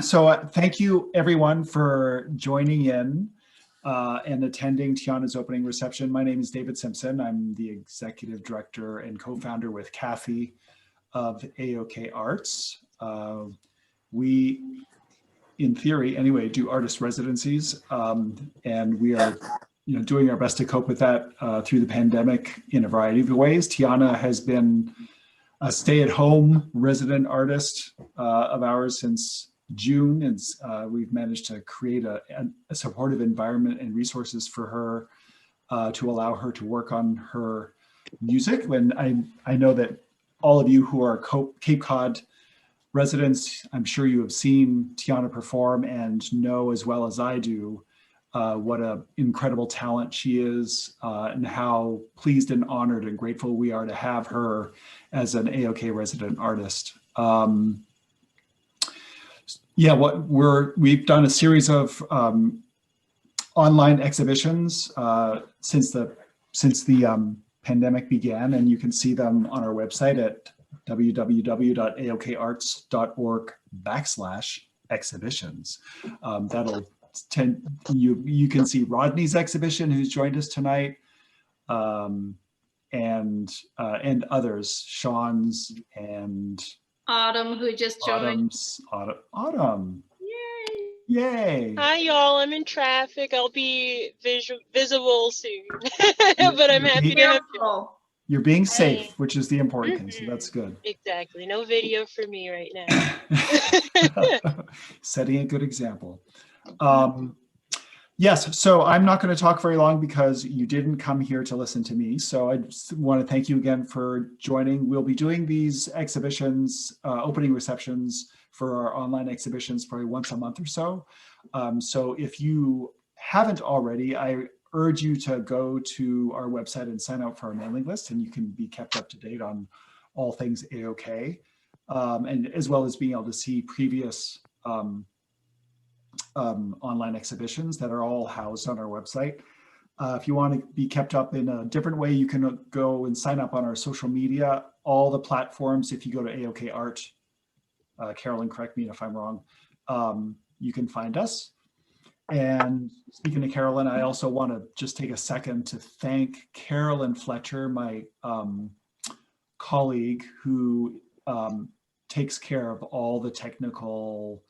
So thank you everyone for joining in and attending Tianna's opening reception. My name is David Simpson. I'm the executive director and co-founder with Kathy of AOK Arts. We, in theory anyway, do artist residencies, and we are doing our best to cope with that through the pandemic in a variety of ways. Tianna has been a stay-at-home resident artist of ours since June, and we've managed to create a supportive environment and resources for her to allow her to work on her music. And I know that all of you who are Cape Cod residents, I'm sure you have seen Tianna perform and know as well as I do what an incredible talent she is, and how pleased and honored and grateful we are to have her as an AOK resident artist. Yeah, we've done a series of online exhibitions since the pandemic began, and you can see them on our website at www.aokarts.org/exhibitions. You can see Rodney's exhibition, who's joined us tonight, and others, Sean's and Autumn, who just joined. Autumn. Yay! Yay! Hi, y'all. I'm in traffic. I'll be visible soon, but I'm happy to have you. You're being safe, which is the important thing, so that's good. Exactly. No video for me right now. Setting a good example. Yes, so I'm not going to talk very long because you didn't come here to listen to me. So I just want to thank you again for joining. We'll be doing these exhibitions, opening receptions for our online exhibitions probably once a month or so. So if you haven't already, I urge you to go to our website and sign up for our mailing list, and you can be kept up to date on all things AOK, and as well as being able to see previous online exhibitions that are all housed on our website. If you want to be kept up in a different way, you can go and sign up on our social media, all the platforms. If you go to AOK Art, Carolyn, correct me if I'm wrong, you can find us. And speaking to Carolyn, I also want to just take a second to thank Carolyn Fletcher, my colleague who takes care of all the technical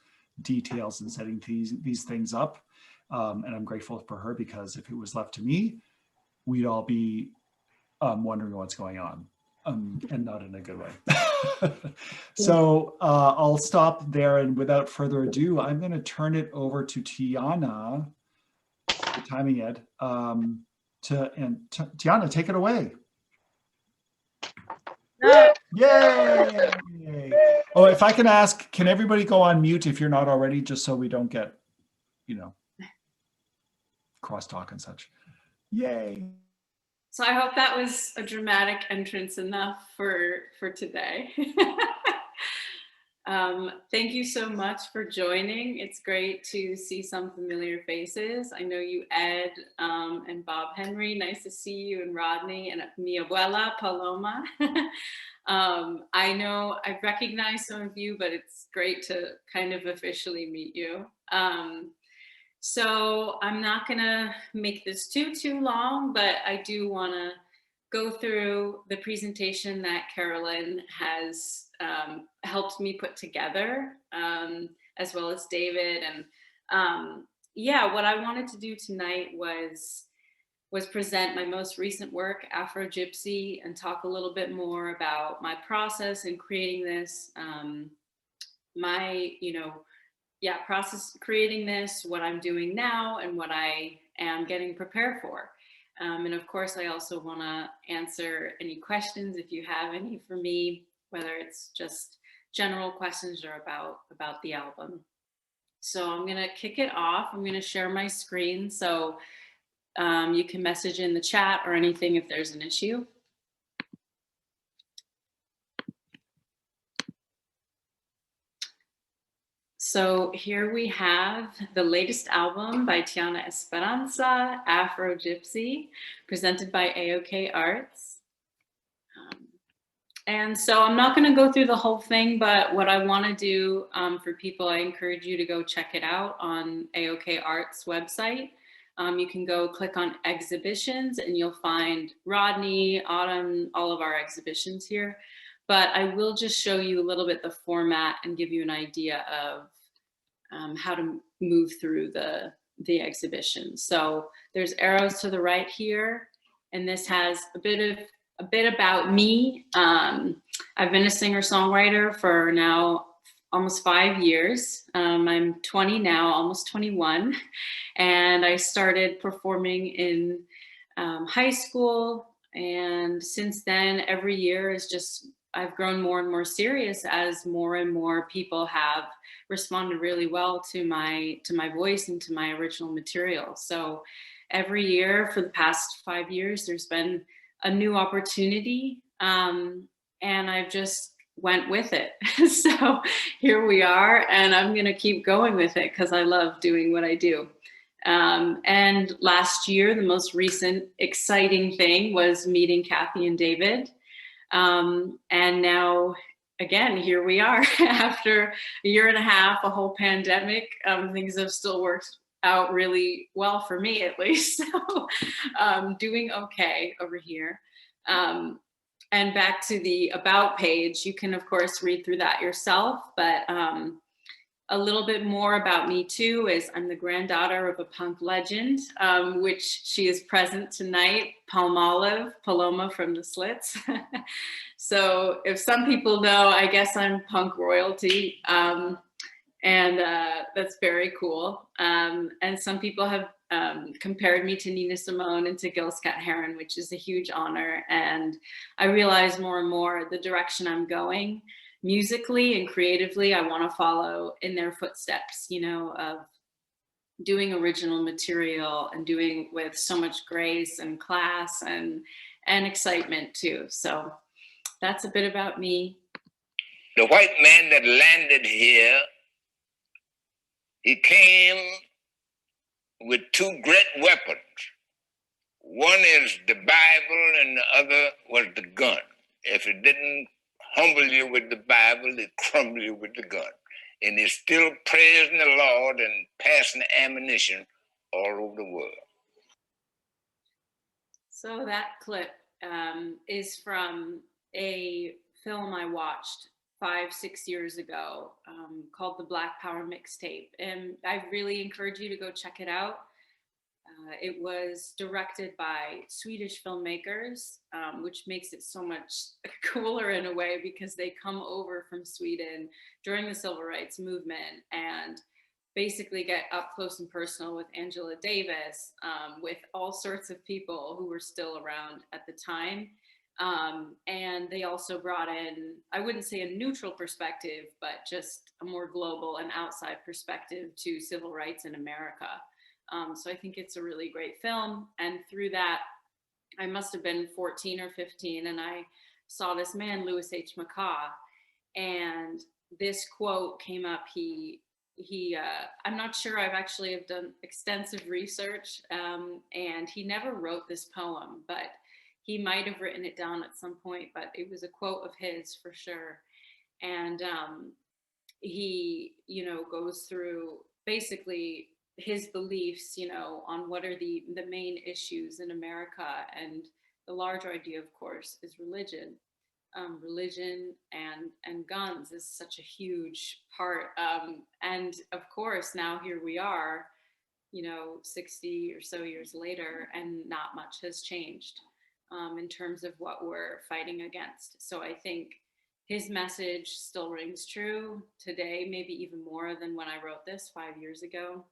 details and setting these things up. And I'm grateful for her, because if it was left to me, we'd all be wondering what's going on, and not in a good way. So I'll stop there, and without further ado, I'm going to turn it over to Tianna, the timing Ed, Tianna, take it away. Yay! Oh, if I can ask, can everybody go on mute if you're not already, just so we don't get, crosstalk and such. Yay! So I hope that was a dramatic entrance enough for today. Thank you so much for joining. It's great to see some familiar faces. I know you, Ed, and Bob Henry. Nice to see you, and Rodney, and mi abuela, Paloma. I know I've recognized some of you, but it's great to kind of officially meet you. So I'm not gonna make this too long, but I do wanna go through the presentation that Carolyn has helped me put together, as well as David. And yeah, what I wanted to do tonight was present my most recent work, Afro Gypsy, and talk a little bit more about my process in creating this, process creating this, what I'm doing now, and what I am getting prepared for. And of course, I also want to answer any questions if you have any for me, whether it's just general questions or about the album. So I'm going to kick it off. I'm going to share my screen, so you can message in the chat or anything if there's an issue. So here we have the latest album by Tianna Esperanza, Afro Gypsy, presented by AOK Arts. And so I'm not going to go through the whole thing, but what I want to do for people, I encourage you to go check it out on AOK Art's website. You can go click on exhibitions and you'll find Rodney, Autumn, all of our exhibitions here. But I will just show you a little bit the format and give you an idea of how to move through the exhibition. So there's arrows to the right here, and this has a bit about me. I've been a singer-songwriter for now almost 5 years. I'm 20 now, almost 21, and I started performing in high school, and since then, every year is just, I've grown more and more serious as more and more people have responded really well to my voice and to my original material. So every year for the past 5 years, there's been a new opportunity, and I've just went with it. So here we are, and I'm gonna keep going with it because I love doing what I do. And last year, the most recent exciting thing was meeting Kathy and David. And now, again, here we are after a year and a half, a whole pandemic. Things have still worked out really well for me, at least. So doing okay over here. And back to the About page, you can, of course, read through that yourself. But a little bit more about me, too, is I'm the granddaughter of a punk legend, which she is present tonight, Paloma from the Slits. So if some people know, I guess I'm punk royalty, and that's very cool. And some people have compared me to Nina Simone and to Gil Scott-Heron, which is a huge honor. And I realize more and more the direction I'm going musically and creatively, I want to follow in their footsteps, you know, of doing original material and doing with so much grace and class and excitement too. So that's a bit about me. The white man that landed here, he came with two great weapons. One is the Bible and the other was the gun. If it didn't humble you with the Bible, it crumble you with the gun. And it's still praising the Lord and passing ammunition all over the world. So that clip is from a film I watched 5-6 years ago called the Black Power Mixtape. And I really encourage you to go check it out. It was directed by Swedish filmmakers, which makes it so much cooler in a way because they come over from Sweden during the civil rights movement and basically get up close and personal with Angela Davis, with all sorts of people who were still around at the time. And they also brought in, I wouldn't say a neutral perspective, but just a more global and outside perspective to civil rights in America. So I think it's a really great film. And through that, I must have been 14 or 15, and I saw this man, Louis H. McCaw, and this quote came up. I'm not sure, I've actually have done extensive research, and he never wrote this poem, but he might have written it down at some point, but it was a quote of his for sure. And he, you know, goes through basically his beliefs, you know, on what are the main issues in America. And the larger idea, of course, is religion. Religion and guns is such a huge part. And of course, now here we are, you know, 60 or so years later, and not much has changed in terms of what we're fighting against. So I think his message still rings true today, maybe even more than when I wrote this 5 years ago.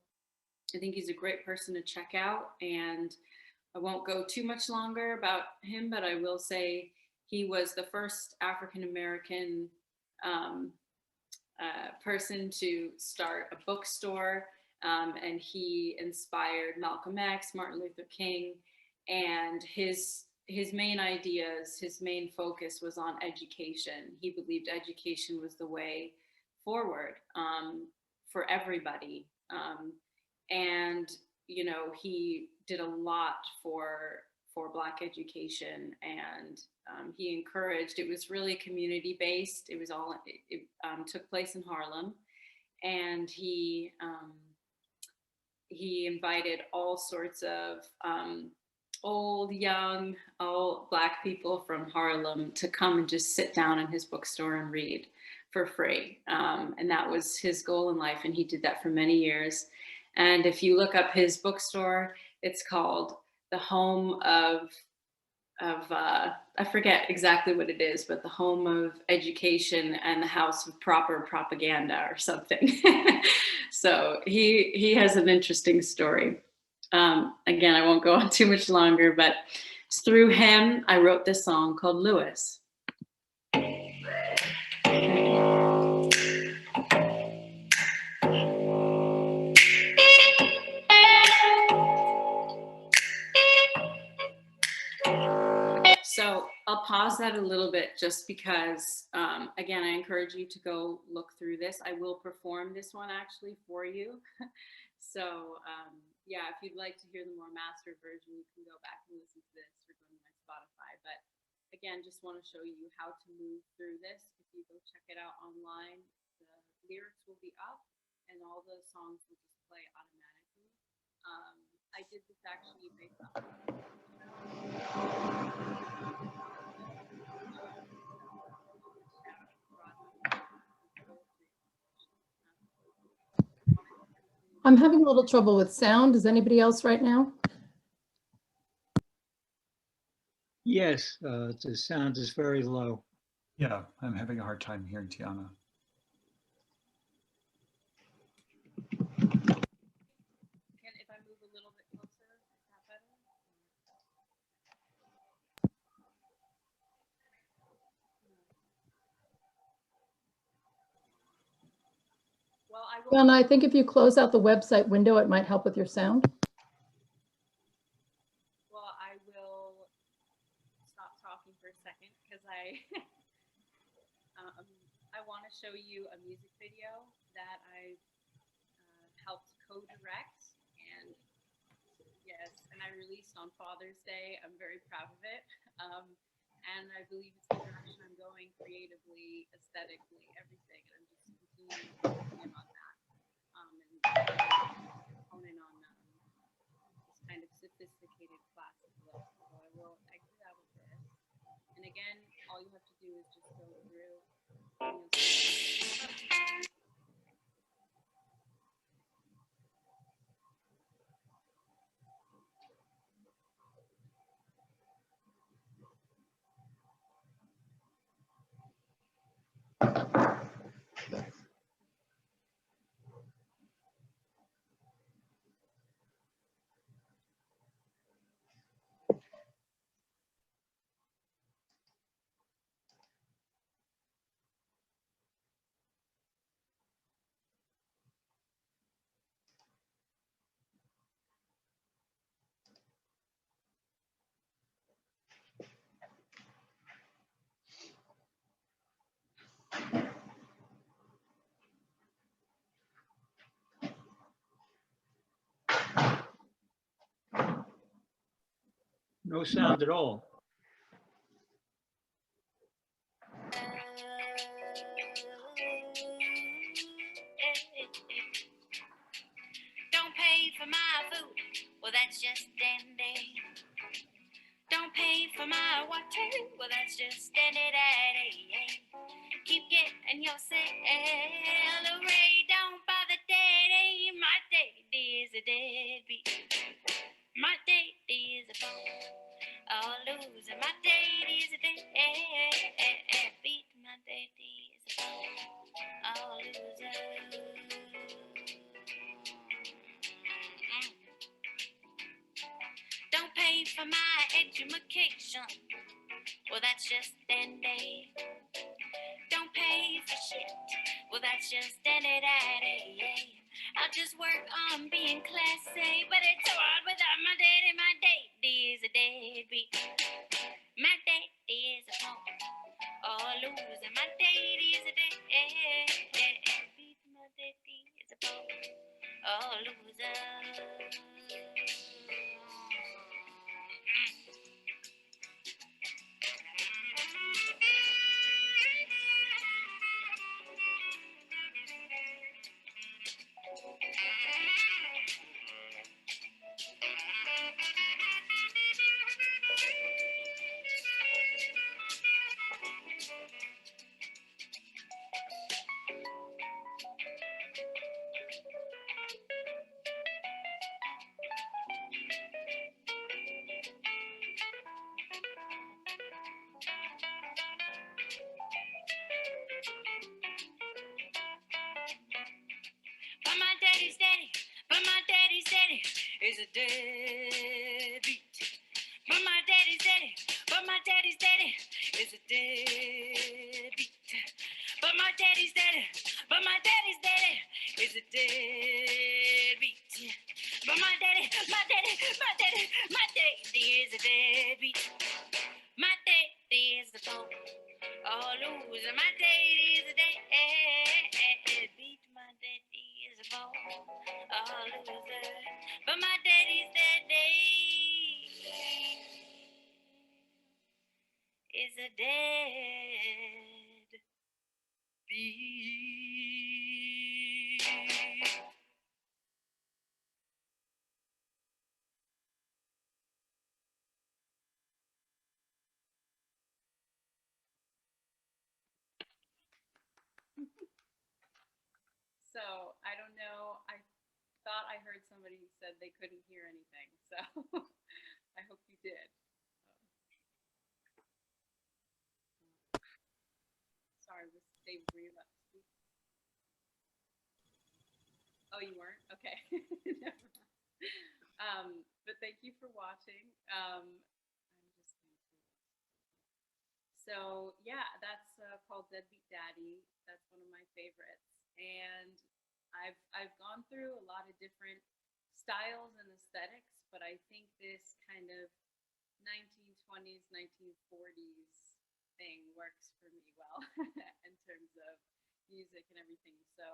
I think he's a great person to check out, and I won't go too much longer about him, but I will say he was the first African-American person to start a bookstore, and he inspired Malcolm X, Martin Luther King, and his main ideas, his main focus was on education. He believed education was the way forward for everybody. And, you know, he did a lot for for Black education, and he encouraged. It was really community based. It was all it took place in Harlem, and he invited all sorts of old, young, all Black people from Harlem to come and just sit down in his bookstore and read for free. And that was his goal in life. And he did that for many years. And if you look up his bookstore, it's called the Home of I forget exactly what it is, but the Home of Education and the House of Proper Propaganda or something. So he has an interesting story. Again, I won't go on too much longer, but it's through him I wrote this song called Lewis. So I'll pause that a little bit just because, again, I encourage you to go look through this. I will perform this one actually for you. So yeah, if you'd like to hear the more mastered version, you can go back and listen to this or go to my Spotify. But again, just want to show you how to move through this. If you go check it out online, the lyrics will be up and all the songs will just play automatically. I did this actually based off I'm having a little trouble with sound. Is anybody else right now? Yes, the sound is very low. Yeah, I'm having a hard time hearing Tianna. If I move a little bit closer, is that better? Well, Donna, I think if you close out the website window, it might help with your sound. Well, I will stop talking for a second because I want to show you a music video that I helped co-direct, and yes, and I released on Father's Day. I'm very proud of it, and I believe it's the direction I'm going creatively, aesthetically, everything, and I'm just continuing to work on that, and honing on this kind of sophisticated classic look. So I will exit out of this, and again, all you have to do is just go through. No sound at all. Don't pay for my food, well that's just dandy. Don't pay for my water, well that's just dandy. Keep getting your salary, don't bother daddy. My daddy is a deadbeat. My daddy is a bum. Oh, loser, my daddy is a deadbeat. My daddy is a bum. Oh, loser. Don't pay for my education, well that's just dandy. Don't pay for shit, well that's just dandy. I'll just work on being classy, but it's so hard without my daddy. My daddy is a deadbeat. My daddy is a punk. Oh, loser, my daddy is a deadbeat. My daddy is a punk. Oh, loser. daddy, but my daddy's daddy is a deadbeat. But my daddy's daddy, but my daddy's daddy is a deadbeat. But my daddy's daddy, but my daddy's daddy is a deadbeat. But my daddy is a deadbeat. My daddy is a phone. Oh, loser, my daddy is a deadbeat. My daddy is a phone. Oh, loser, but my daddy's daddy is a dead beat. So I don't know. I thought I heard somebody who said they couldn't hear anything. So I hope you did. Sorry, was Dave, were you about to speak? Oh, you weren't? Okay. Never mind. But thank you for watching. I'm just going to... So yeah, that's called Deadbeat Daddy. That's one of my favorites. And I've gone through a lot of different styles and aesthetics, but I think this kind of 1920s, 1940s thing works for me well in terms of music and everything. So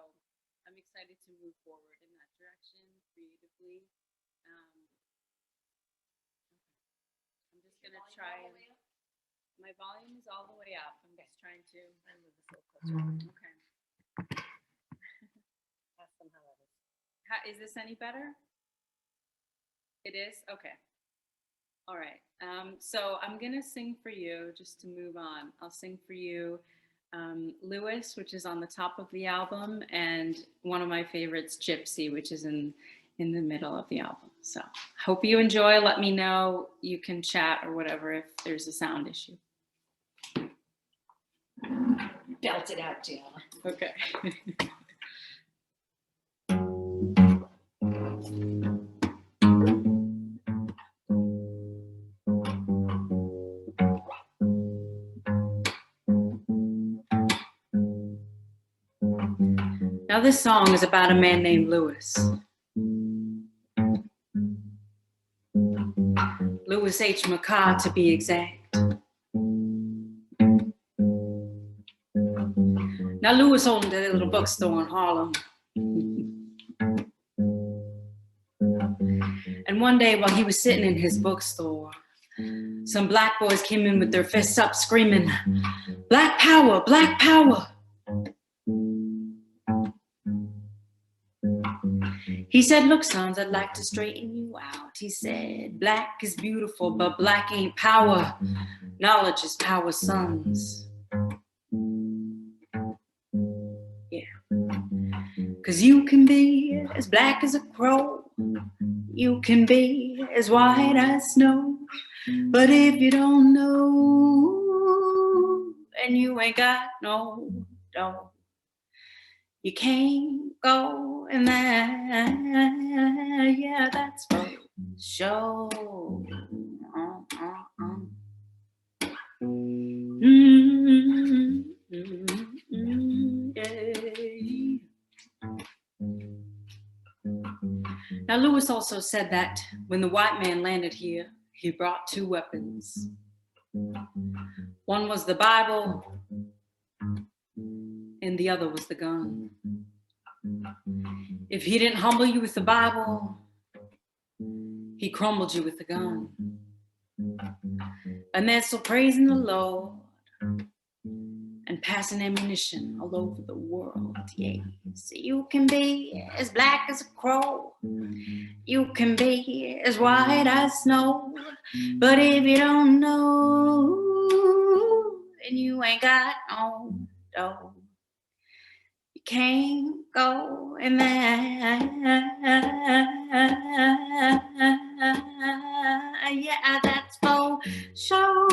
I'm excited to move forward in that direction creatively. Okay. I'm just gonna try and my volume is all the way up. I'm just trying to move this a little closer. Okay. Is this any better? It is? Okay. All right. So I'm going to sing for you just to move on. I'll sing for you Lewis, which is on the top of the album, and one of my favorites, Gypsy, which is in the middle of the album. So hope you enjoy. Let me know. You can chat or whatever if there's a sound issue. Belt it out, Tianna. Okay. Now this song is about a man named Lewis. Lewis H. McCarr to be exact. Now Lewis owned a little bookstore in Harlem. And one day while he was sitting in his bookstore, some black boys came in with their fists up screaming, "Black power, black power." He said, "Look, sons, I'd like to straighten you out." He said, "Black is beautiful, but black ain't power. Knowledge is power, sons." Yeah. 'Cause you can be as black as a crow. You can be as white as snow. But if you don't know, and you ain't got no dough, you can't go in there. Yeah, that's for sure. Yeah. Now, Lewis also said that when the white man landed here, he brought two weapons. One was the Bible, and the other was the gun. If he didn't humble you with the Bible, he crumbled you with the gun. And they're still praising the Lord and passing ammunition all over the world. Yeah. So you can be as black as a crow. You can be as white as snow. But if you don't know, and you ain't got no dough, you can't go in there. Yeah, that's for sure.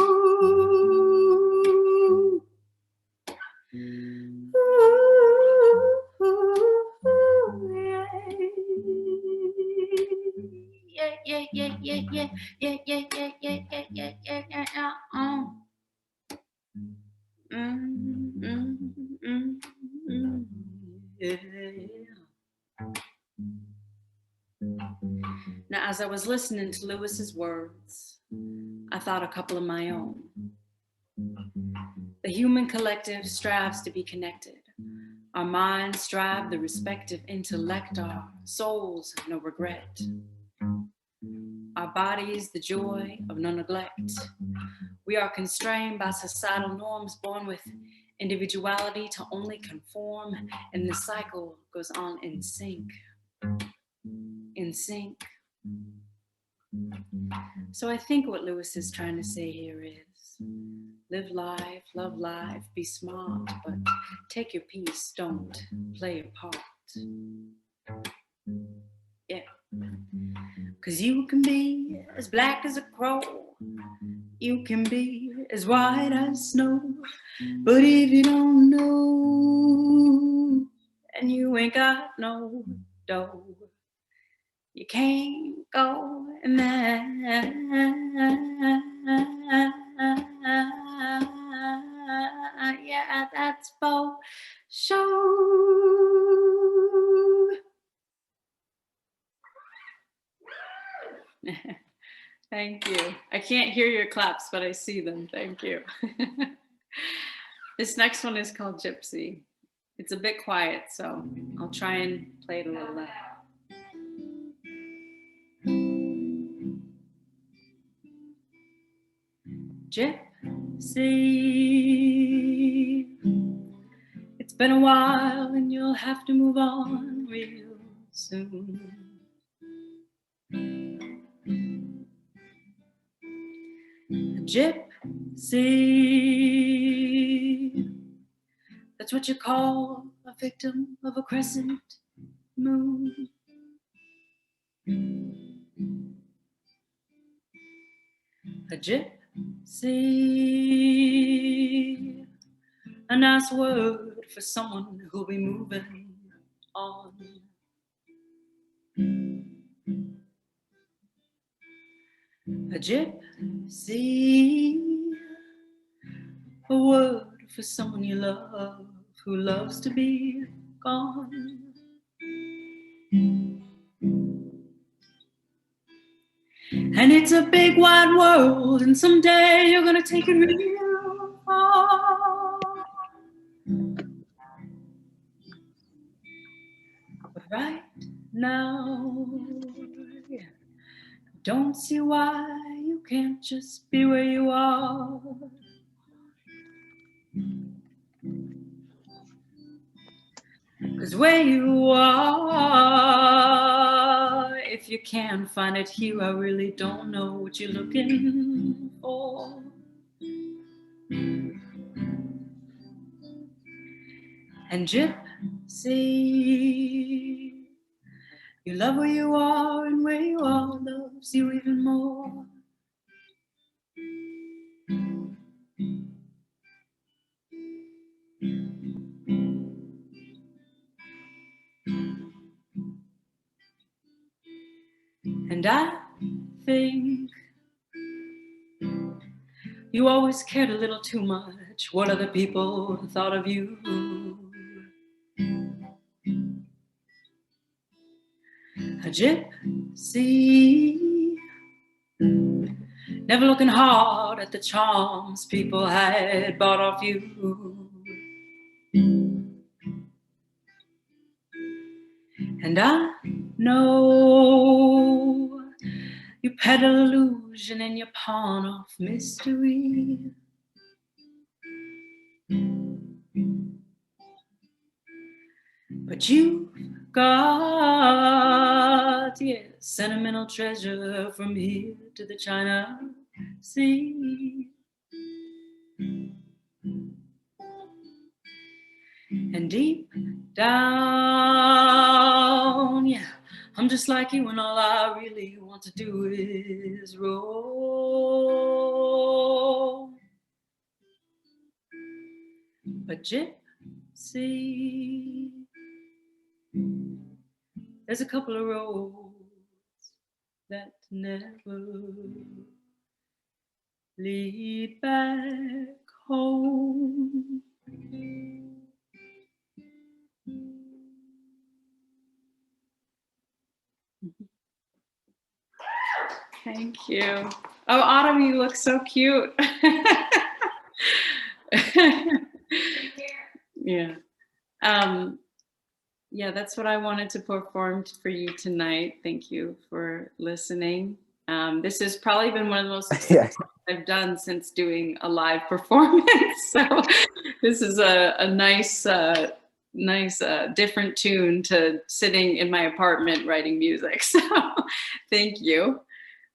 Ooh, yeah. yeah, yeah, yeah, yeah, yeah, yeah, yeah, yeah, yeah, yeah, yeah, yeah, yeah. Yeah. Now, as I was listening to Lewis's words, I thought a couple of my own. The human collective strives to be connected. Our minds strive the respective intellect, our souls no regret. Our bodies the joy of no neglect. We are constrained by societal norms, born with individuality to only conform, and the cycle goes on in sync. In sync. So I think what Lewis is trying to say here is live life, love life, be smart, but take your piece, don't play your part. Yeah. 'Cause you can be as black as a crow, you can be as white as snow, but if you don't know and you ain't got no dough, you can't go and yeah, that's for sure. Thank you. I can't hear your claps, but I see them. Thank you. This next one is called Gypsy. It's a bit quiet, so I'll try and play it a little loud. Gypsy, it's been a while and you'll have to move on real soon. Gypsy, that's what you call a victim of a crescent moon. A gypsy, a nice word for someone who'll be moving on. A gypsy, a word for someone you love who loves to be gone. And it's a big wide world, and someday you're gonna take it real far. But right now, yeah, don't see why you can't just be where you are. 'Cause where you are, if you can't find it here, I really don't know what you're looking for. And gypsy, you love where you are, and where you are loves you even more. And I think you always cared a little too much what other people thought of you. A gypsy, never looking hard at the charms people had bought off you. And I know you peddle illusion and you pawn off mystery. But you've got, yeah, sentimental treasure from here to the China Sea. And deep down, yeah, I'm just like you, and all I really want to do is roll. But gypsy, there's a couple of roads that never lead back home. Thank you. Oh, Autumn, you look so cute. Yeah. Yeah, that's what I wanted to perform for you tonight. Thank you for listening. This has probably been one of the most exciting I've done since doing a live performance. So this is a nice, different tune to sitting in my apartment writing music. So thank you.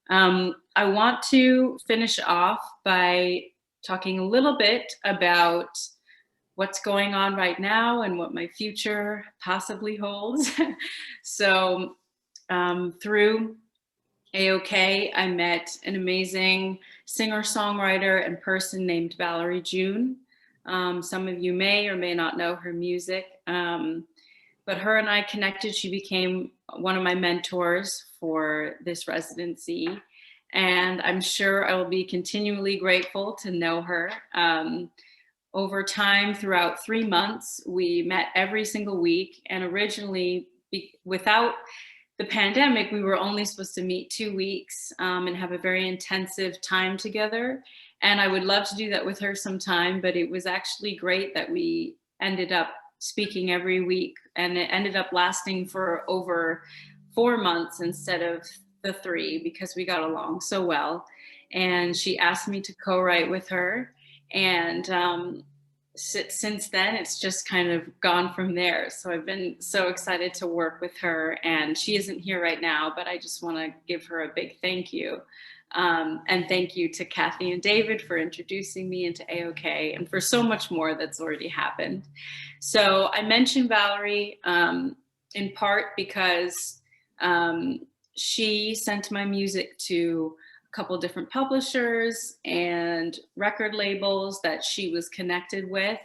I want to finish off by talking a little bit about what's going on right now and what my future possibly holds. So through AOK, I met an amazing singer-songwriter and person named Valerie June. Some of you may or may not know her music, but her and I connected. She became one of my mentors for this residency, and I'm sure I will be continually grateful to know her. Over time, throughout 3 months, we met every single week, and originally, without the pandemic, we were only supposed to meet 2 weeks and have a very intensive time together. And I would love to do that with her sometime, but it was actually great that we ended up speaking every week, and it ended up lasting for over 4 months instead of the 3 because we got along so well. And she asked me to co-write with her. And since then, it's just kind of gone from there. So I've been so excited to work with her, and she isn't here right now, but I just want to give her a big thank you. And thank you to Kathy and David for introducing me into AOK and for so much more that's already happened. So I mentioned Valerie in part because she sent my music to couple different publishers and record labels that she was connected with,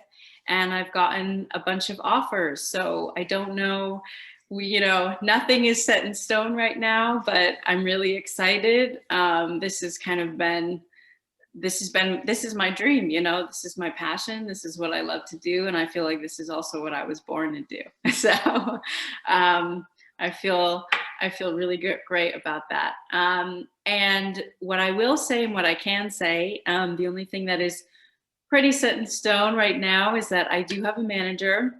and I've gotten a bunch of offers. So I don't know, nothing is set in stone right now, but I'm really excited. This is my dream, this is my passion. This is what I love to do, and I feel like this is also what I was born to do. So I feel really great about that. And what I will say and what I can say, the only thing that is pretty set in stone right now is that I do have a manager.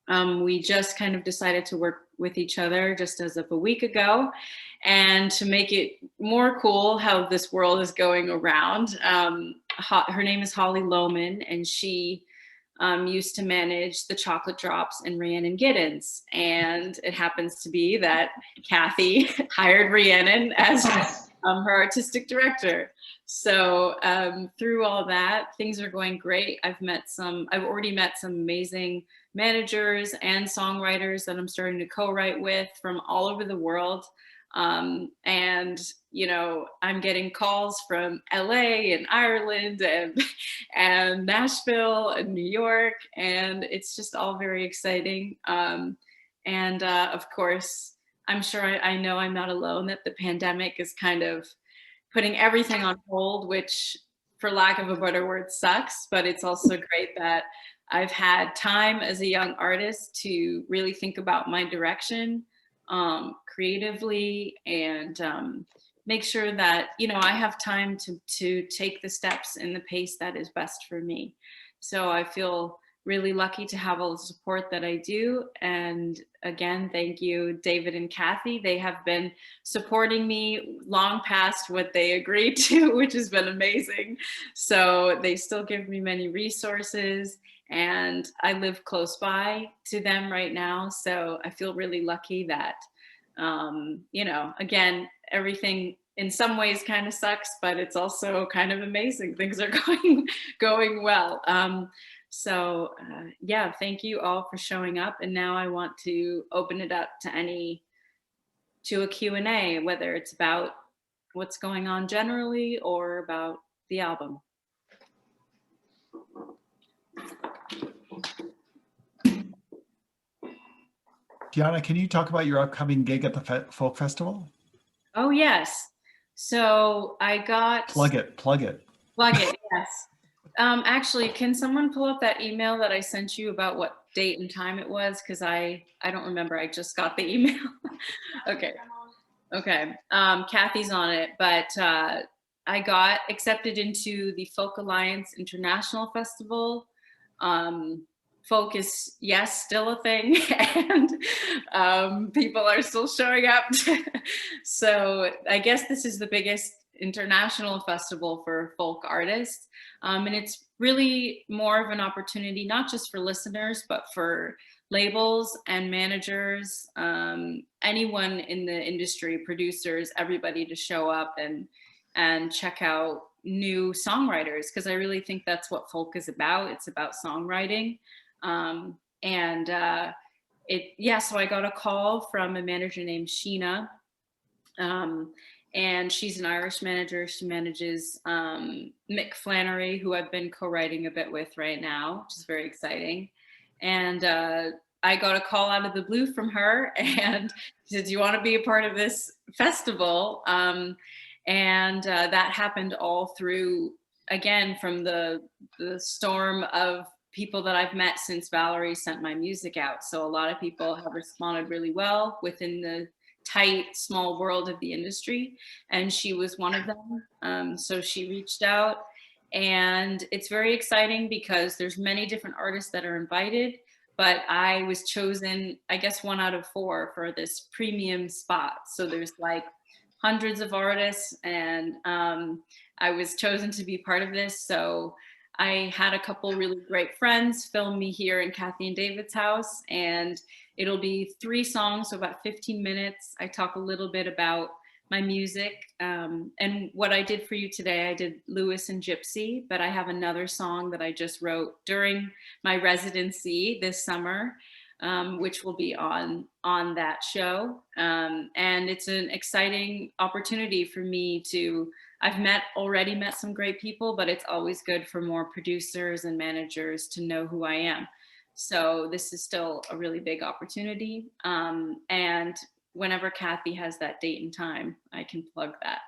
We just kind of decided to work with each other just as of a week ago. And to make it more cool how this world is going around, her name is Holly Lohman, and she used to manage the Chocolate Drops and Rhiannon Giddens. And it happens to be that Kathy hired Rhiannon as her artistic director. So through all that, things are going great. I've already met some amazing managers and songwriters that I'm starting to co-write with from all over the world. And, I'm getting calls from LA and Ireland and Nashville and New York, and it's just all very exciting. Of course, I'm sure I know I'm not alone, that the pandemic is kind of putting everything on hold, which for lack of a better word sucks, but it's also great that I've had time as a young artist to really think about my direction creatively, and make sure that, I have time to take the steps in the pace that is best for me. So I feel really lucky to have all the support that I do. And again, thank you, David and Kathy. They have been supporting me long past what they agreed to, which has been amazing. So they still give me many resources, and I live close by to them right now. So I feel really lucky that, again, everything in some ways kind of sucks, but it's also kind of amazing. Things are going well. Yeah, thank you all for showing up. And now I want to open it up to a Q&A, whether it's about what's going on generally or about the album. Tianna, can you talk about your upcoming gig at the Folk Festival? Oh, yes. So I got... Plug it. Plug it, yes. Actually, can someone pull up that email that I sent you about what date and time it was? Because I don't remember. I just got the email. Okay. Kathy's on it, but I got accepted into the Folk Alliance International Festival. Folk is, yes, still a thing, and people are still showing up. So I guess this is the biggest international festival for folk artists. And it's really more of an opportunity, not just for listeners, but for labels and managers, anyone in the industry, producers, everybody to show up and check out new songwriters, because I really think that's what folk is about. It's about songwriting. So I got a call from a manager named Sheena, and she's an Irish manager. She manages Mick Flannery, who I've been co-writing a bit with right now, which is very exciting. And I got a call out of the blue from her, and she said, "Do you want to be a part of this festival?" That happened all through, again, from the storm of people that I've met since Valerie sent my music out. So a lot of people have responded really well within the tight, small world of the industry, and she was one of them. So she reached out, and it's very exciting because there's many different artists that are invited, but I was chosen, I guess, 1 out of 4 for this premium spot. So there's like hundreds of artists, and I was chosen to be part of this. So I had a couple really great friends film me here in Kathy and David's house, and it'll be 3 songs, so about 15 minutes. I talk a little bit about my music, and what I did for you today, I did Lewis and Gypsy, but I have another song that I just wrote during my residency this summer, which will be on that show. And it's an exciting opportunity for me to, I've already met some great people, but it's always good for more producers and managers to know who I am. So this is still a really big opportunity. And whenever Kathy has that date and time, I can plug that.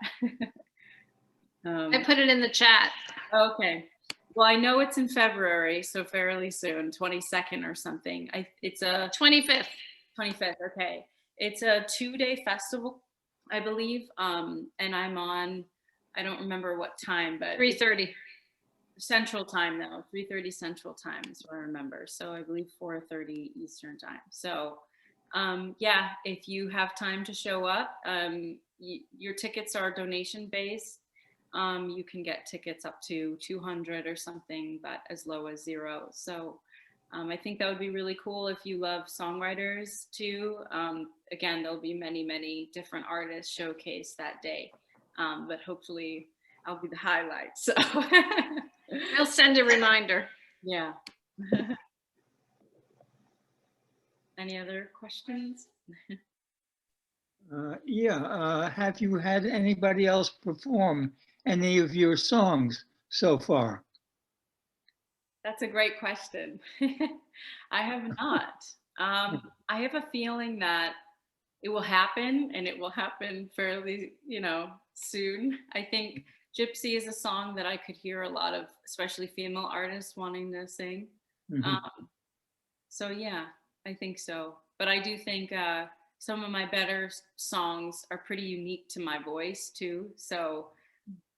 I put it in the chat. Okay. Well, I know it's in February, so fairly soon, 22nd or something. It's a 25th. 25th, okay. It's a 2-day festival, I believe. And I'm on, I don't remember what time, but 3:30. Central time though, 3:30 Central time is what I remember. So I believe 4:30 Eastern time. So yeah, if you have time to show up, your tickets are donation based. You can get tickets up to 200 or something, but as low as 0. So I think that would be really cool if you love songwriters too. Again, there'll be many, many different artists showcased that day, but hopefully I'll be the highlight. So We'll send a reminder. yeah. Any other questions? Have you had anybody else perform any of your songs so far? That's a great question. I have not. I have a feeling that it will happen, and it will happen fairly, soon. I think Gypsy is a song that I could hear a lot of, especially female artists wanting to sing. So yeah, I think so. But I do think some of my better songs are pretty unique to my voice too. So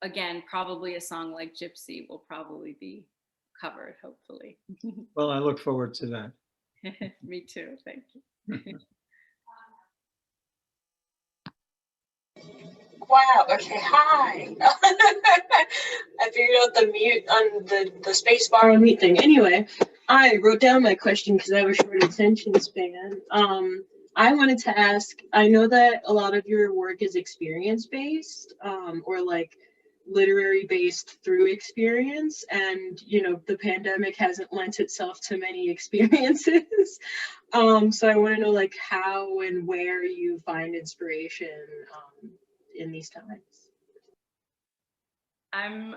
again, probably a song like Gypsy will probably be covered, hopefully. Well, I look forward to that. Me too, thank you. Wow, okay, hi. I figured out the mute on the space bar and mute thing. Anyway, I wrote down my question because I have a short attention span. I wanted to ask, I know that a lot of your work is experience-based, or like literary-based through experience, and the pandemic hasn't lent itself to many experiences. So I want to know like how and where you find inspiration in these times. I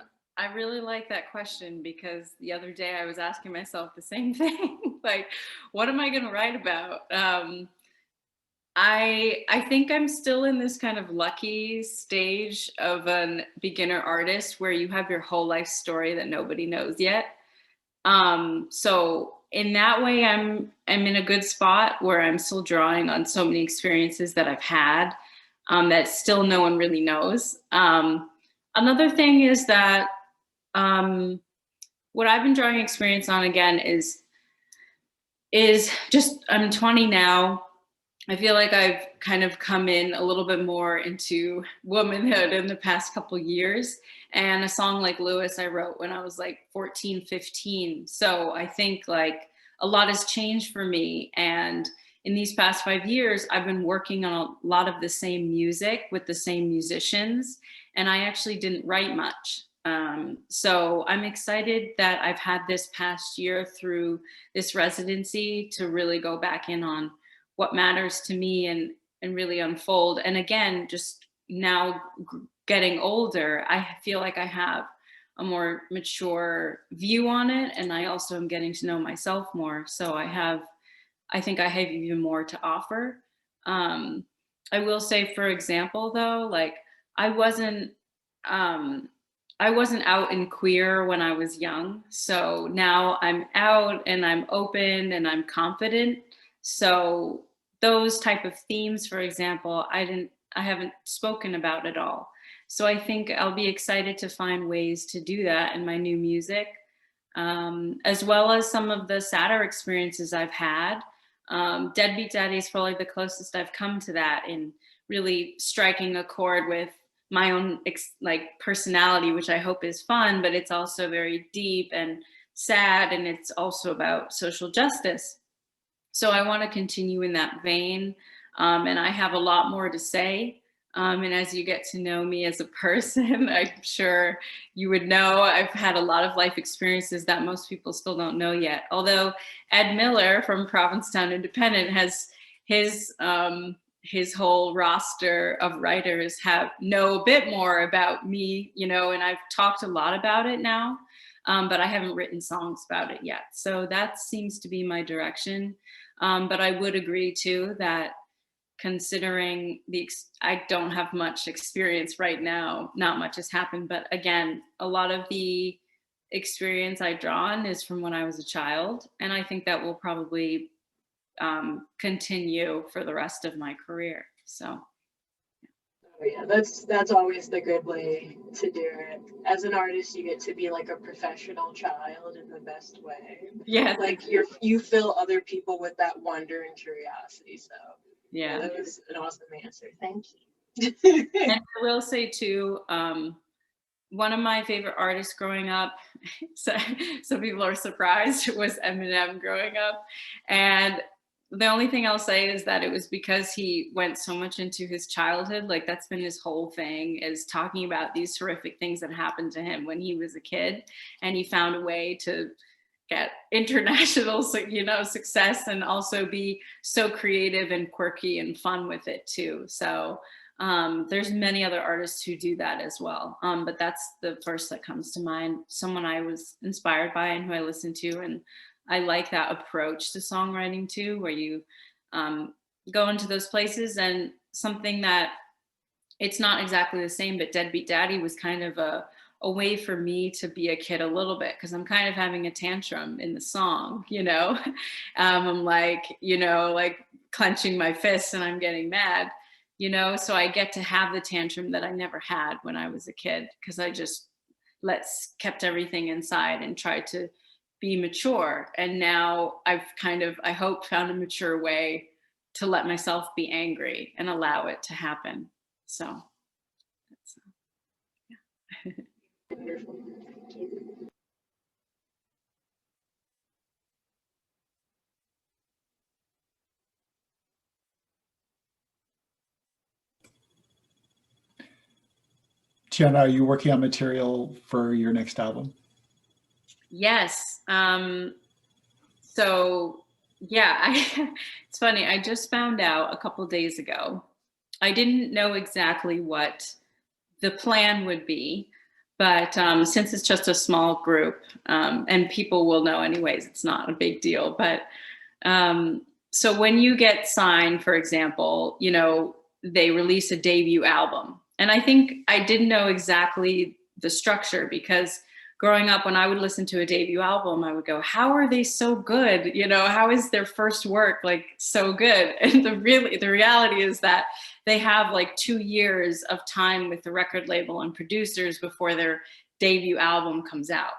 really like that question, because the other day I was asking myself the same thing. Like, what am I going to write about? I think I'm still in this kind of lucky stage of a beginner artist where you have your whole life story that nobody knows yet. So in that way, I'm in a good spot where I'm still drawing on so many experiences that I've had that still no one really knows. Another thing is that what I've been drawing experience on again is just, I'm 20 now. I feel like I've kind of come in a little bit more into womanhood in the past couple years. And a song like Lewis I wrote when I was like 14, 15. So I think like a lot has changed for me. And in these past 5 years, I've been working on a lot of the same music with the same musicians. And I actually didn't write much. So I'm excited that I've had this past year through this residency to really go back in on what matters to me and really unfold. And again, just now getting older, I feel like I have a more mature view on it. And I also am getting to know myself more. So I think I have even more to offer. I will say, for example, though, like I wasn't out in queer when I was young. So now I'm out and I'm open and I'm confident. So those type of themes, for example, I haven't spoken about at all. So I think I'll be excited to find ways to do that in my new music, as well as some of the sadder experiences I've had. Deadbeat Daddy is probably the closest I've come to that in really striking a chord with my own like personality, which I hope is fun, but it's also very deep and sad, and it's also about social justice. So I want to continue in that vein, and I have a lot more to say. And as you get to know me as a person, I'm sure you would know I've had a lot of life experiences that most people still don't know yet. Although Ed Miller from Provincetown Independent has his whole roster of writers know a bit more about me, you know, and I've talked a lot about it now, but I haven't written songs about it yet. So that seems to be my direction. But I would agree too that considering I don't have much experience right now, not much has happened. But again, a lot of the experience I draw on is from when I was a child. And I think that will probably continue for the rest of my career. So. Oh, yeah, that's always the good way to do it. As an artist, you get to be like a professional child in the best way. Yeah. Like you fill other people with that wonder and curiosity. So yeah, that was an awesome answer. Thank you. And I will say too, one of my favorite artists growing up, so some people are surprised, was Eminem growing up. And the only thing I'll say is that it was because he went so much into his childhood. Like that's been his whole thing, is talking about these horrific things that happened to him when he was a kid. And he found a way to get international, you know, success and also be so creative and quirky and fun with it too. So there's many other artists who do that as well. But that's the first that comes to mind, someone I was inspired by and who I listened to. And I like that approach to songwriting too, where you go into those places. And something that it's not exactly the same, but Deadbeat Daddy was kind of a way for me to be a kid a little bit, because I'm kind of having a tantrum in the song, you know. I'm like, you know, like clenching my fists and I'm getting mad, you know. So I get to have the tantrum that I never had when I was a kid, because I just kept everything inside and tried to be mature. And now I've kind of, I hope, found a mature way to let myself be angry and allow it to happen. So that's, yeah. Wonderful. Thank you. Tianna, are you working on material for your next album? Yes. So yeah, it's funny. I just found out a couple days ago. I didn't know exactly what the plan would be, but since it's just a small group, and people will know anyways, it's not a big deal. But so when you get signed, for example, you know, they release a debut album. And I think I didn't know exactly the structure, because growing up, when I would listen to a debut album, I would go, how are they so good? You know, how is their first work like so good? And the reality is that they have like 2 years of time with the record label and producers before their debut album comes out.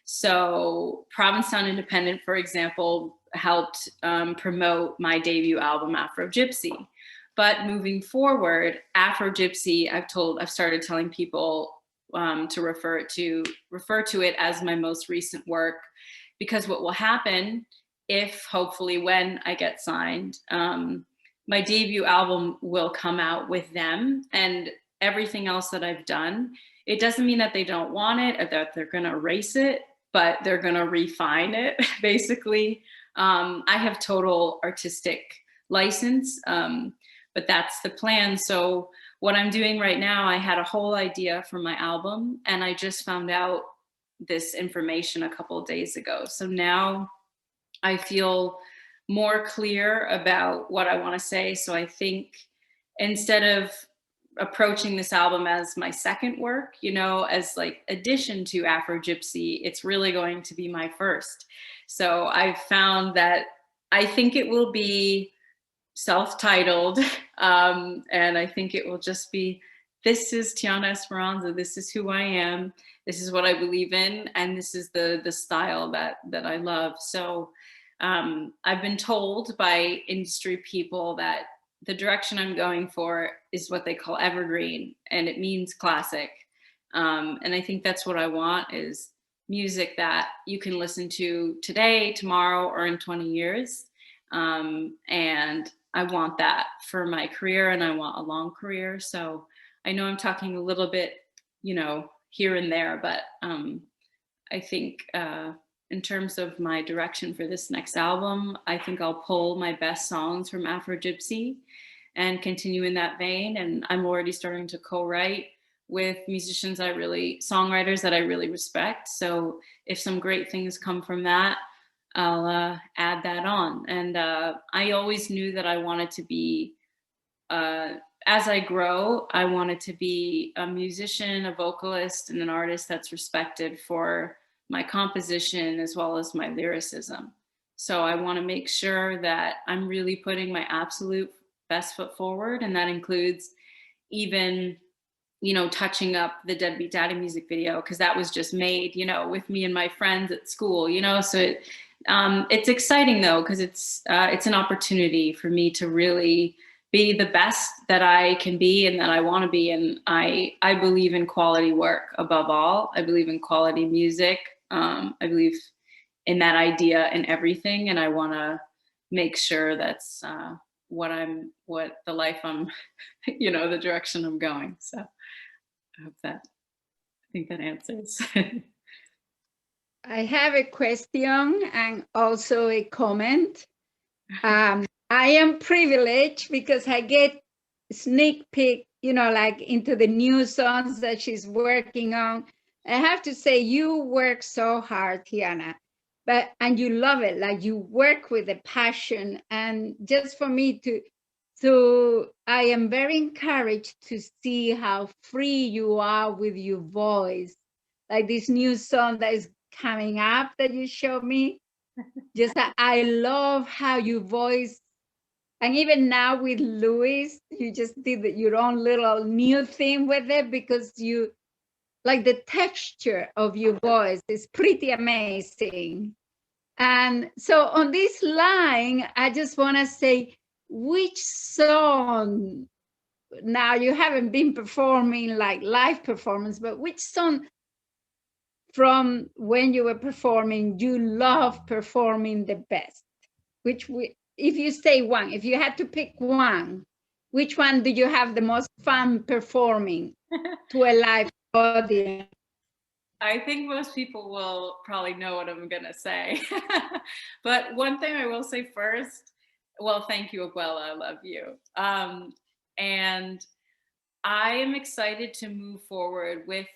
So Provincetown Independent, for example, helped promote my debut album, Afro Gypsy. But moving forward, Afro Gypsy, I've started telling people to refer to it as my most recent work, because what will happen if, hopefully, when I get signed, my debut album will come out with them, and everything else that I've done, it doesn't mean that they don't want it or that they're going to erase it, but they're going to refine it, basically. I have total artistic license, but that's the plan. So what I'm doing right now, I had a whole idea for my album, and I just found out this information a couple of days ago. So now I feel more clear about what I want to say. So I think instead of approaching this album as my second work, you know, as like addition to Afro Gypsy, it's really going to be my first. So I've found that I think it will be self-titled, and I think it will just be, this is Tianna Esperanza, this is who I am, this is what I believe in, and this is the style that I love. So I've been told by industry people that the direction I'm going for is what they call evergreen, and it means classic. And I think that's what I want, is music that you can listen to today, tomorrow, or in 20 years. And I want that for my career, and I want a long career. So I know I'm talking a little bit, you know, here and there, but I think in terms of my direction for this next album, I think I'll pull my best songs from Afro Gypsy and continue in that vein. And I'm already starting to co-write with musicians songwriters that I really respect. So if some great things come from that, I'll add that on. And I always knew that I wanted to be, as I grow, I wanted to be a musician, a vocalist, and an artist that's respected for my composition as well as my lyricism. So I want to make sure that I'm really putting my absolute best foot forward. And that includes even, you know, touching up the Deadbeat Daddy music video, because that was just made, you know, with me and my friends at school, you know. So it's exciting though, because it's an opportunity for me to really be the best that I can be and that I want to be. And I believe in quality work above all. I believe in quality music. I believe in that idea in everything, and I want to make sure that's what the life I'm, you know, the direction I'm going. So I think that answers. I have a question and also a comment. I am privileged because I get sneak peek, you know, like into the new songs that she's working on. I have to say, you work so hard, Tianna, and you love it. Like, you work with a passion, and just for me I am very encouraged to see how free you are with your voice. Like this new song that is coming up that you showed me. Just I love how you voice, and even now with Louis, you just did your own little new thing with it, because you like the texture of your voice is pretty amazing. And so on this line, I just want to say, which song, now you haven't been performing like live performance, but which song from when you were performing you love performing the best? If you say one, if you had to pick one, which one do you have the most fun performing to a live audience? I think most people will probably know what I'm gonna say. But one thing I will say first, well, thank you, Abuela, I love you. And I am excited to move forward with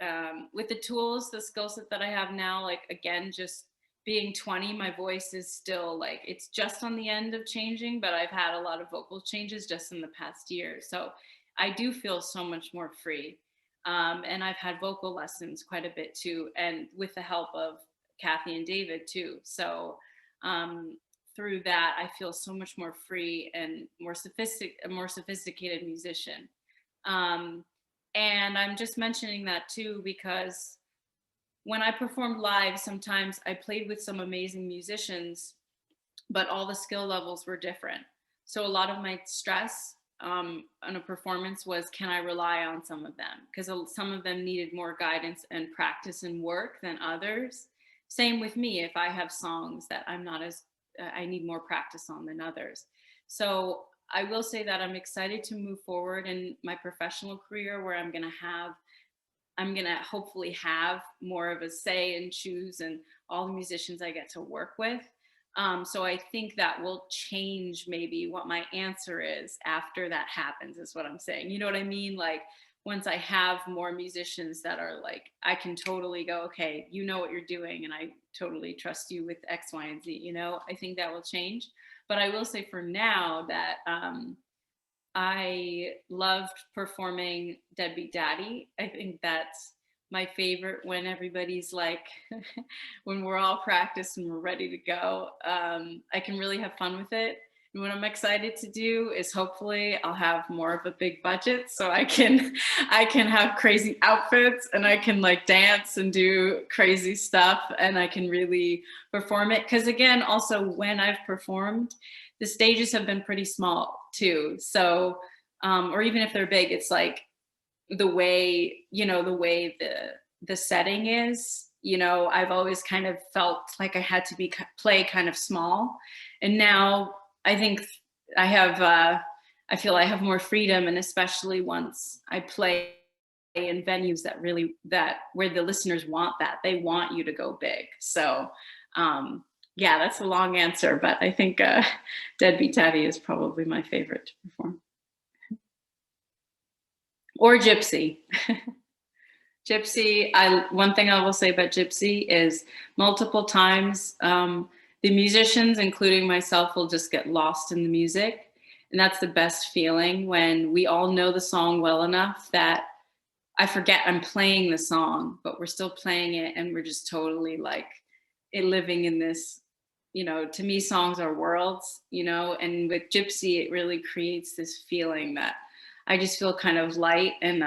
the tools, the skill set that I have now, like, again, just being 20, my voice is still like, it's just on the end of changing, but I've had a lot of vocal changes just in the past year. So I do feel so much more free. And I've had vocal lessons quite a bit too, and with the help of Kathy and David too. So through that, I feel so much more free and a more sophisticated musician. And I'm just mentioning that too, because when I performed live, sometimes I played with some amazing musicians, but all the skill levels were different. So a lot of my stress on a performance was, can I rely on some of them? Because some of them needed more guidance and practice and work than others. Same with me, if I have songs that I need more practice on than others. So I will say that I'm excited to move forward in my professional career, where I'm gonna hopefully have more of a say and choose in all the musicians I get to work with. So I think that will change maybe what my answer is after that happens, is what I'm saying. You know what I mean? Like, once I have more musicians that are like, I can totally go, okay, you know what you're doing, and I totally trust you with X, Y, and Z, you know, I think that will change. But I will say for now that I loved performing Deadbeat Daddy. I think that's my favorite, when everybody's like, when we're all practiced and we're ready to go. I can really have fun with it. And what I'm excited to do is, hopefully I'll have more of a big budget, so I can have crazy outfits, and I can like dance and do crazy stuff, and I can really perform it. Because again, also when I've performed, the stages have been pretty small too. So, or even if they're big, it's like the way the setting is, you know, I've always kind of felt like I had to play kind of small. And now I think I feel I have more freedom, and especially once I play in venues where the listeners want that, they want you to go big. So, yeah, that's a long answer, but I think Deadbeat Daddy is probably my favorite to perform. Or Gypsy. Gypsy, one thing I will say about Gypsy is, multiple times the musicians, including myself, will just get lost in the music. And that's the best feeling, when we all know the song well enough that I forget I'm playing the song, but we're still playing it, and we're just totally like living in this, you know, to me, songs are worlds, you know, and with Gypsy, it really creates this feeling that I just feel kind of light. And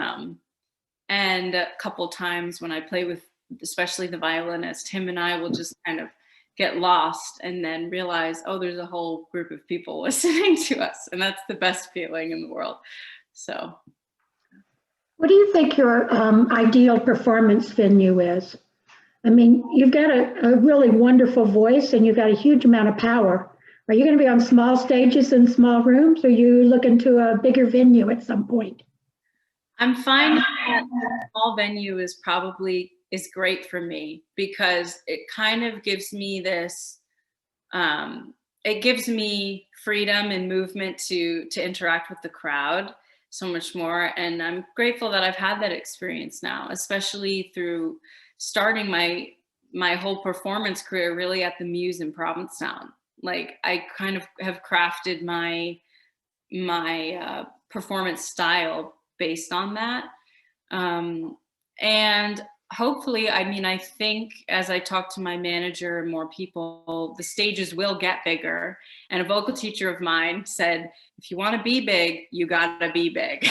a couple times when I play with, especially the violinist, him and I will just kind of get lost, and then realize, oh, there's a whole group of people listening to us. And that's the best feeling in the world. So. What do you think your ideal performance venue is? I mean, you've got a really wonderful voice, and you've got a huge amount of power. Are you going to be on small stages in small rooms, or are you looking to a bigger venue at some point? I'm finding that a small venue is great for me, because it kind of gives me this, it gives me freedom and movement to interact with the crowd so much more. And I'm grateful that I've had that experience now, especially through starting my whole performance career really at the Muse in Provincetown. Like, I kind of have crafted my performance style based on that. And hopefully, I mean, I think as I talk to my manager and more people, the stages will get bigger. And a vocal teacher of mine said, if you want to be big, you got to be big.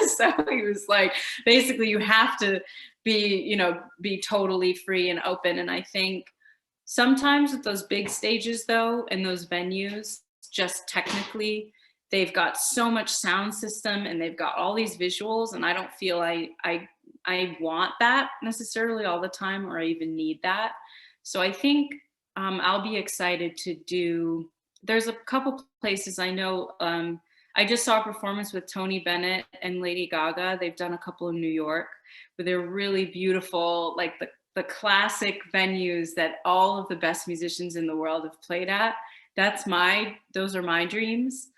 So he was like, basically, you have to be totally free and open. And I think sometimes with those big stages, though, and those venues, just technically, they've got so much sound system, and they've got all these visuals, and I don't feel I want that necessarily all the time, or I even need that. So I think I'll be excited to do, there's a couple places I know, I just saw a performance with Tony Bennett and Lady Gaga. They've done a couple in New York, where they're really beautiful, like the classic venues that all of the best musicians in the world have played at. Those are my dreams.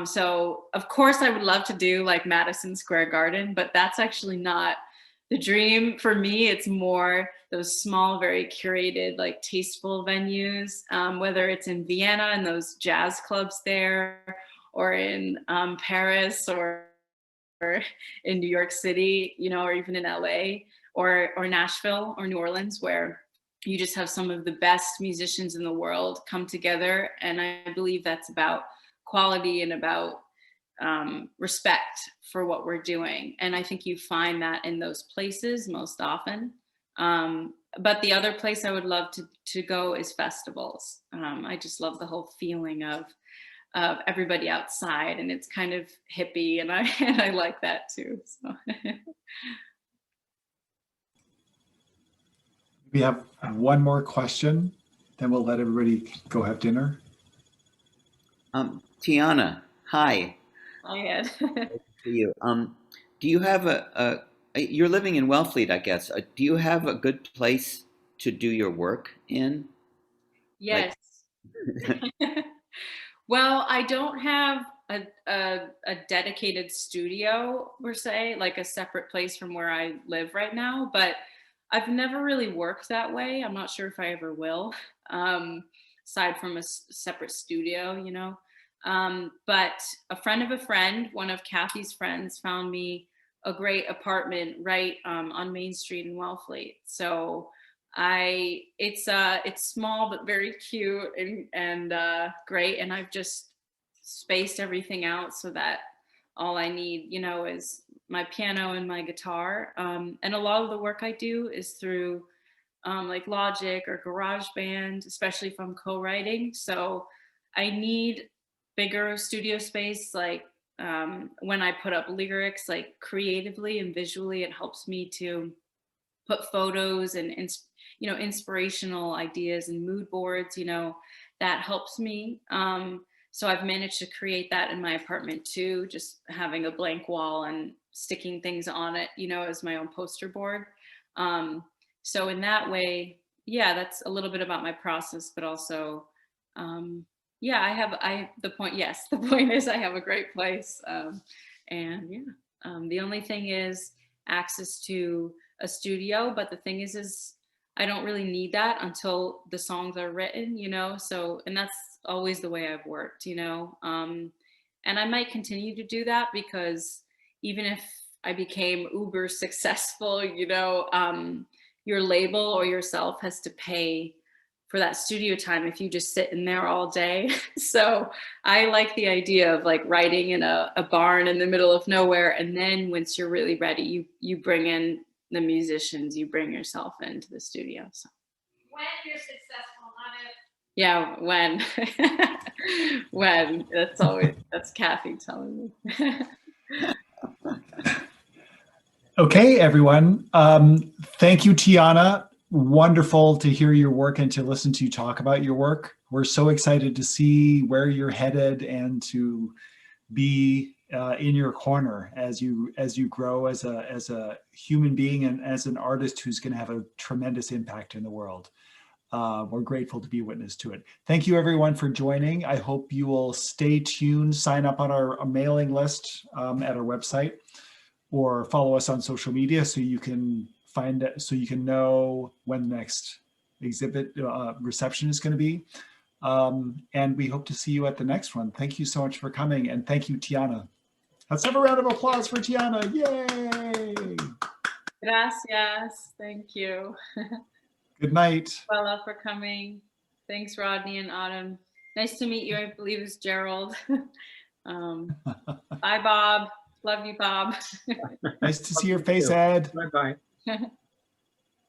So of course I would love to do like Madison Square Garden, but that's actually not the dream for me, it's more those small, very curated, like tasteful venues, whether it's in Vienna and those jazz clubs there, or in Paris, or in New York City, you know, or even in LA, or Nashville or New Orleans, where you just have some of the best musicians in the world come together. And I believe that's about quality and about respect for what we're doing. And I think you find that in those places most often. But the other place I would love to go is festivals. I just love the whole feeling of everybody outside, and it's kind of hippie, and I like that too. So. We have one more question, then we'll let everybody go have dinner. Tianna, hi. Hi, Ed. Good to see you. Do you have you're living in Wellfleet, I guess. Do you have a good place to do your work in? Yes. Like... Well, I don't have a dedicated studio per se, like a separate place from where I live right now, but I've never really worked that way. I'm not sure if I ever will, aside from a separate studio, you know. But a friend of a friend, one of Kathy's friends, found me a great apartment right on Main Street in Wellfleet. So it's small but very cute and great, and I've just spaced everything out so that all I need, you know, is my piano and my guitar. And a lot of the work I do is through like Logic or GarageBand, especially if I'm co-writing. So I need bigger studio space, like when I put up lyrics, like creatively and visually, it helps me to put photos and you know, inspirational ideas and mood boards, you know, that helps me. So I've managed to create that in my apartment too, just having a blank wall and sticking things on it, you know, as my own poster board. So in that way, yeah, that's a little bit about my process, but also, yeah, the point is I have a great place. And yeah, the only thing is access to a studio, but the thing is I don't really need that until the songs are written, you know, so, and that's always the way I've worked, you know, and I might continue to do that, because even if I became uber successful, you know, your label or yourself has to pay for that studio time if you just sit in there all day. So I like the idea of like writing in a barn in the middle of nowhere, and then once you're really ready, you bring in the musicians, you bring yourself into the studio. So When you're successful, not if. Yeah, when. When. That's Kathy telling me. Okay, everyone. Thank you, Tianna. Wonderful to hear your work and to listen to you talk about your work. We're so excited to see where you're headed and to be in your corner as you grow as a human being and as an artist who's going to have a tremendous impact in the world. We're grateful to be a witness to it. Thank you, everyone, for joining. I hope you will stay tuned, sign up on our mailing list at our website, or follow us on social media so you can find it, so you can know when the next exhibit reception is going to be. And we hope to see you at the next one. Thank you so much for coming, and thank you, Tianna. Let's have a round of applause for Tianna. Yay! Gracias. Thank you. Good night. Bella for coming. Thanks, Rodney and Autumn. Nice to meet you. I believe it's Gerald. Bye, Bob. Love you, Bob. Nice to see your face, Ed. Bye-bye.